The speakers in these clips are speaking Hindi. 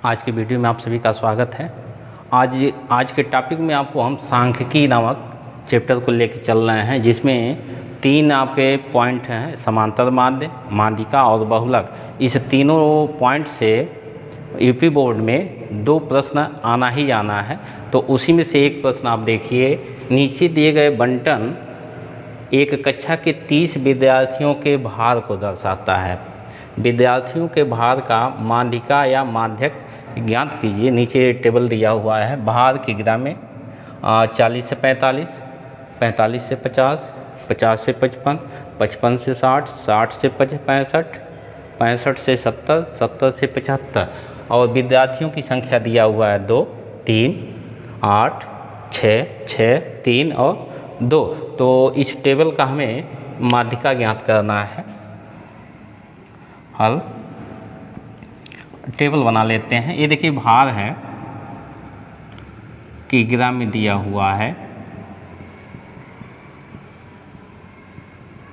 आज के वीडियो में आप सभी का स्वागत है। आज के टॉपिक में आपको हम सांख्यिकी नामक चैप्टर को लेकर चल रहे हैं, जिसमें 3 आपके पॉइंट हैं, समांतर माध्य, माध्यिका और बहुलक। इस तीनों पॉइंट से यूपी बोर्ड में 2 प्रश्न आना ही आना है। तो उसी में से एक प्रश्न आप देखिए, नीचे दिए गए बंटन एक कक्षा के 30 विद्यार्थियों के भार को दर्शाता है। विद्यार्थियों के भार का माध्यिका या माध्यक ज्ञात कीजिए। नीचे टेबल दिया हुआ है। भार की ग्राम में 40 से 45, 45 से 50, 50 से 55, 55 से 60, 60 से 65, 65 से 70, 70 से 75 और विद्यार्थियों की संख्या दिया हुआ है 2, 3, 8, 6, 6, 3 और 2। तो इस टेबल का हमें माध्यिका ज्ञात करना है। हल टेबल बना लेते हैं। ये देखिए भार है कि ग्राम में दिया हुआ है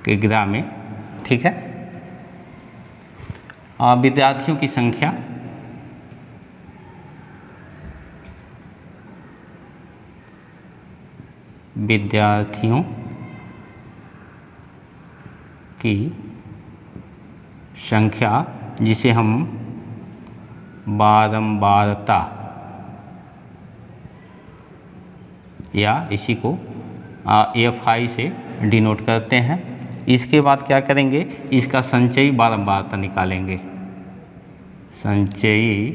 कि ग्राम में, ठीक है। विद्यार्थियों की संख्या जिसे हम बारंबारता या इसी को FI से डिनोट करते हैं। इसके बाद क्या करेंगे, इसका संचयी बारंबारता निकालेंगे। संचयी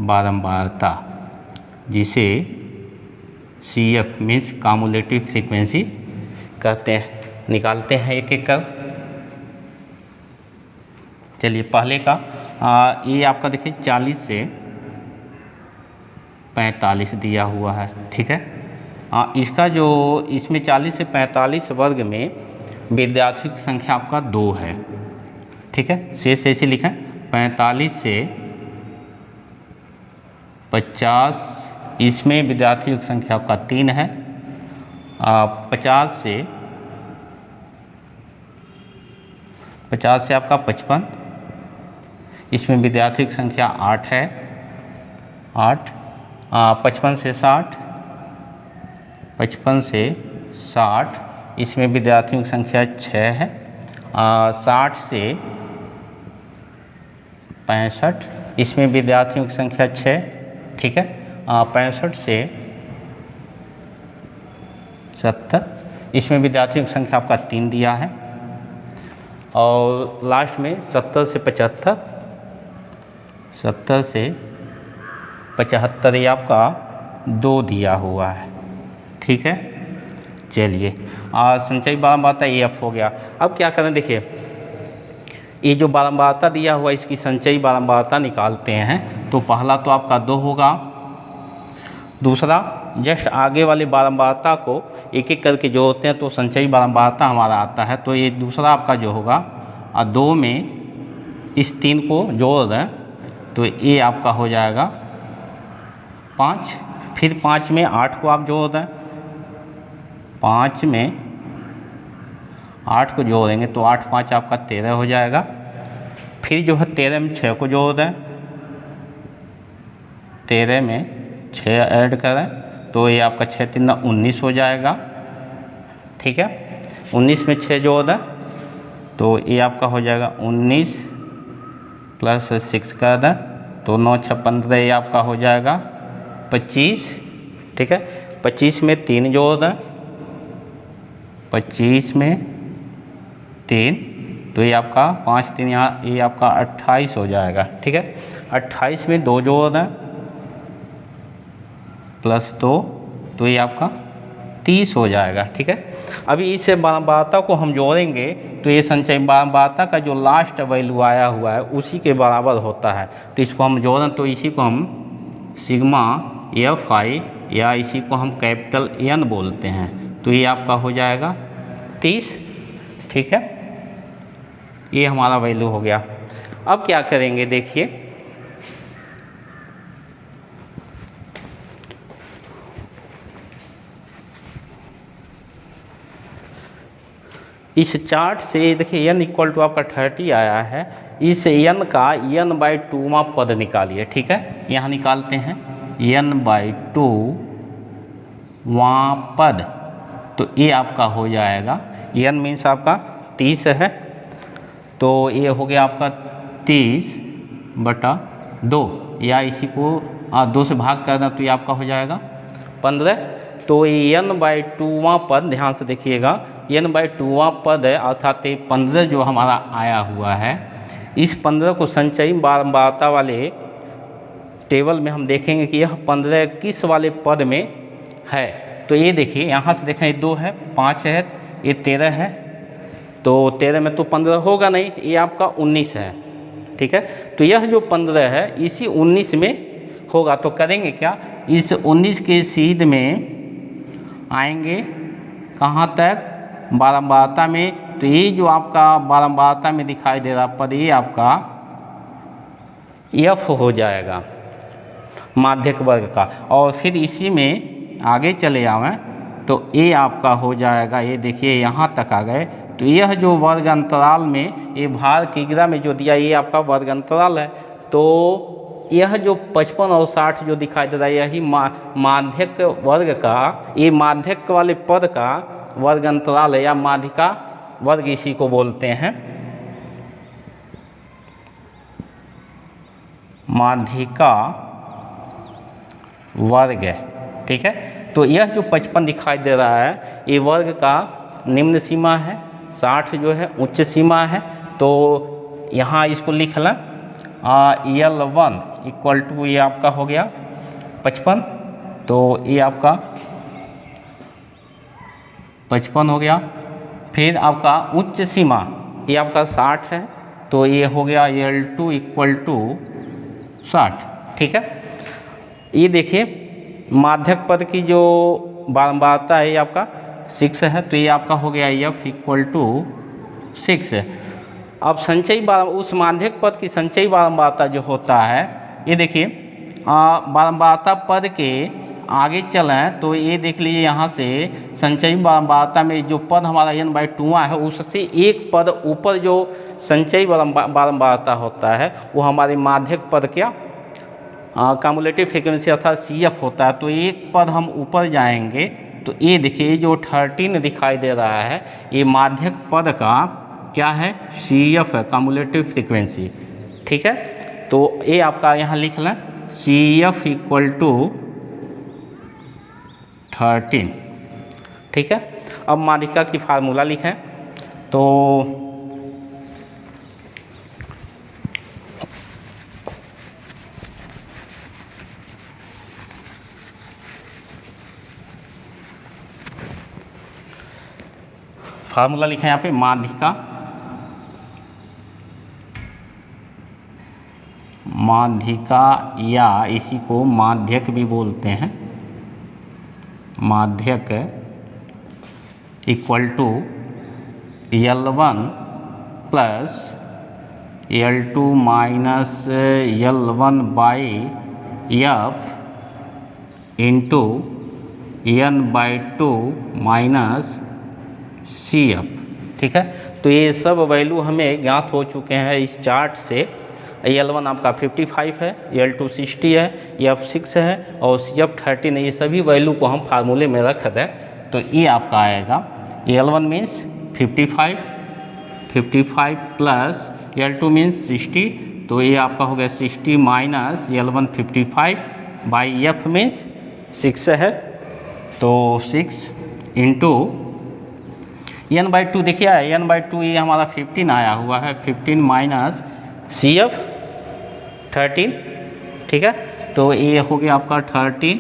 बारंबारता, जिसे CF मीन्स कम्युलेटिव फ्रीक्वेंसी कहते हैं। निकालते हैं एक एक कर। चलिए पहले का ये आपका देखिए 40 से 45 दिया हुआ है, ठीक है। इसका जो इसमें 40 से 45 वर्ग में विद्यार्थियों की संख्या आपका 2 है, ठीक है। शेष ऐसे लिखें 45 से 50, इसमें विद्यार्थियों की संख्या आपका 3 है। 50 से आपका 55, इसमें विद्यार्थियों की संख्या 8 है, 8। 55 से 60, 55 से 60, इसमें विद्यार्थियों की संख्या 6 है। 60 से 65, इसमें विद्यार्थियों की संख्या 6, ठीक है। 65 से 70, इसमें विद्यार्थियों की संख्या आपका 3 दिया है। और लास्ट में 70 से 75, 70 से 75 ये आपका 2 दिया हुआ है, ठीक है। चलिए संचयी बारंबारता EF हो गया। अब क्या करें, देखिए ये जो बारंबारता दिया हुआ इसकी संचयी बारंबारता निकालते हैं। तो पहला तो आपका 2 होगा, दूसरा जस्ट आगे वाली बारंबारता को एक एक करके जोड़ते हैं तो संचयी बारंबारता हमारा आता है। तो ये दूसरा आपका जो होगा 2 में इस 3 को जोड़ दें तो ये आपका हो जाएगा 5। फिर 5 में 8 को आप जोड़ दें, 5 में 8 को जोड़ेंगे तो 8 5 आपका 13 हो जाएगा। फिर जो है 13 में 6 को जोड़ दें, 13 में 6 ऐड करें तो ये आपका 6 3 19 हो जाएगा, ठीक है। 19 में 6 जोड़ दें तो ये आपका हो जाएगा 19 प्लस 6 कर दें तो 9 6 15, ये आपका हो जाएगा 25, ठीक है। 25 में 3 जोड़ दें, 25 में 3 तो ये आपका 5 3 ये आपका 28 हो जाएगा, ठीक है। 28 में 2 जोड़ दें प्लस 2 तो ये आपका 30 हो जाएगा, ठीक है। अभी इस बारंबारता को हम जोड़ेंगे तो ये संचयी बारंबारता का जो लास्ट वैल्यू आया हुआ है उसी के बराबर होता है। तो इसको हम जोड़ें तो इसी को हम सिग्मा FI या इसी को हम कैपिटल N बोलते हैं। तो ये आपका हो जाएगा 30, ठीक है। ये हमारा वैल्यू हो गया। अब क्या करेंगे, देखिए इस चार्ट से देखिए n इक्वल टू आपका 30 आया है, इस n का n/2वां पद निकालिए। ठीक है, यहाँ निकालते हैं n/2वां पद, तो ये आपका हो जाएगा, n मीन्स आपका 30 है, तो ये हो गया आपका 30/2, या इसी को 2 से भाग करना तो ये आपका हो जाएगा 15। तो ये n/2वां पद, ध्यान से देखिएगा, n/2वां पद है, अर्थात ये 15 जो हमारा आया हुआ है, इस 15 को संचयी बारंबारता वाले टेबल में हम देखेंगे कि यह 15 किस वाले पद में है। तो ये देखिए, यहाँ से देखें, 2 है, 5 है, ये 13 है, तो 13 में तो 15 होगा नहीं, ये आपका 19 है। ठीक है, तो यह जो 15 है इसी 19 में होगा, तो करेंगे क्या, इस 19 के सीध में आएंगे कहाँ तक, बारंबारता में। तो ये जो आपका बारंबारता में दिखाई दे रहा पद, ये आपका F हो जाएगा, माध्यक वर्ग का। और फिर इसी में आगे चले आवें तो ये आपका हो जाएगा, ये देखिए यहाँ तक आ गए, तो यह जो वर्ग अंतराल में, ये भार किग्रा में जो दिया, ये आपका वर्ग अंतराल है। तो यह जो 55 और 60 जो दिखाई दे रहा है, यही माध्यक वर्ग का, ये माध्यक वाले पद का वर्ग अंतराल है, या माध्यिका वर्ग इसी को बोलते हैं, माध्यिका वर्ग है। ठीक है, तो यह जो 55 दिखाई दे रहा है, ये वर्ग का निम्न सीमा है, 60 जो है उच्च सीमा है। तो यहाँ इसको लिख लें, L1 इक्वल टू, ये आपका हो गया 55, तो ये आपका 55 हो गया। फिर आपका उच्च सीमा ये आपका 60 है, तो ये हो गया L2 इक्वल टू 60। ठीक है, ये देखिए माध्यक पद की जो बारंबारता है ये आपका 6 है, तो ये आपका हो गया F इक्वल टू 6। अब संचयी उस माध्यक पद की संचयी बारंबारता जो होता है, ये देखिए बारंबारता पद के आगे चलें तो ये देख लीजिए, यहाँ से संचयी बारंबारता में जो पद हमारा n/2 है, उससे एक पद ऊपर जो संचयी बारंबारता होता है वो हमारे माध्यक पद क्या कम्युलेटिव फ्रीक्वेंसी अर्थात CF होता है। तो एक पद हम ऊपर जाएंगे तो ये देखिए जो 13 दिखाई दे रहा है, ये माध्यक पद का क्या है, CF है, कम्युलेटिव फ्रीक्वेंसी। ठीक है, तो ये आपका यहाँ लिख लें, CF इक्वल टू 13। ठीक है, अब माध्यिका की फार्मूला लिखें, तो फार्मूला लिखें यहाँ पे, माध्यिका या इसी को माध्यक भी बोलते हैं, माध्यक equal to L1 plus L2 minus L1/F into n/2 minus CF। ठीक है, तो ये सब वैल्यू हमें ज्ञात हो चुके हैं इस चार्ट से। L1 आपका 55 है, L2 60 है, F 6 है और CF 13 है। ये सभी वैल्यू को हम फार्मूले में रख दें तो ये आपका आएगा, L1 means 55 plus L2 means 60, तो ये आपका हो गया 60 माइनस L1 55/F मीन्स 6 है, तो 6 इंटू n/2 देखिए, n/2 ये हमारा 15 आया हुआ है, 15 माइनस CF 13। ठीक है, तो ये हो गया आपका 13,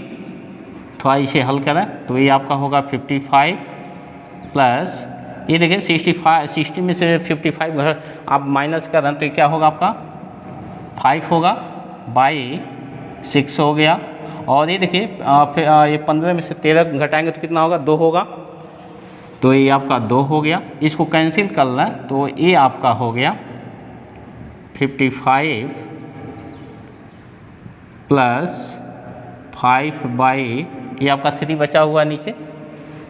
थोड़ा इसे हल करें तो ये आपका होगा 55 प्लस, ये देखिए 60 में से 55 घर आप माइनस करें तो ये क्या होगा आपका 5 होगा, बाई 6 हो गया। और ये देखिए फिर ये 15 में से 13 घटाएंगे तो कितना होगा, 2 होगा, तो ये आपका 2 हो गया। इसको कैंसिल कर लें तो ये आपका हो गया 55 प्लस 5/, ये आपका 3 बचा हुआ नीचे,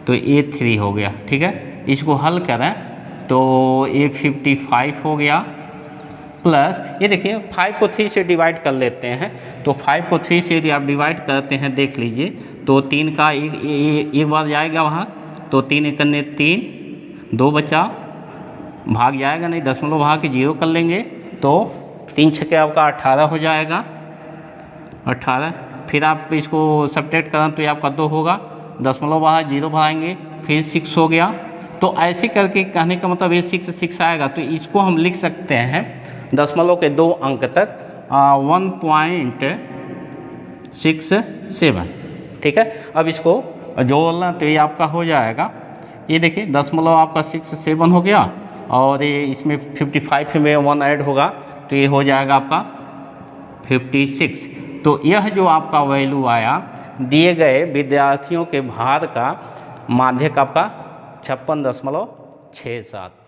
तो ये 3 हो गया। ठीक है, इसको हल करें तो ये 55 हो गया, प्लस ये देखिए 5 को 3 से डिवाइड कर लेते हैं, तो 5 को 3 से यदि आप डिवाइड करते हैं देख लीजिए, तो 3 का एक बार जाएगा वहाँ, तो 3 एक करने 3, 2 बचा, भाग जाएगा नहीं, दशमलव भाग के 0 कर लेंगे, तो 3 छक्के आपका 18 हो जाएगा, 18। फिर आप इसको सब्ट्रैक्ट करें तो ये आपका 2 होगा, दशमलव बाहर 0 भागेंगे, फिर 6 हो गया। तो ऐसे करके कहने का मतलब ये 6 आएगा, तो इसको हम लिख सकते हैं दशमलव के 2 अंक तक 1.67। ठीक है, अब इसको जोड़ना तो ये आपका हो जाएगा, ये देखिए दशमलव आपका 67 हो गया, और ये इसमें 55 में 1 ऐड होगा, तो ये हो जाएगा आपका 56। तो यह जो आपका वैल्यू आया दिए गए विद्यार्थियों के भार का माध्यक आपका 56.67।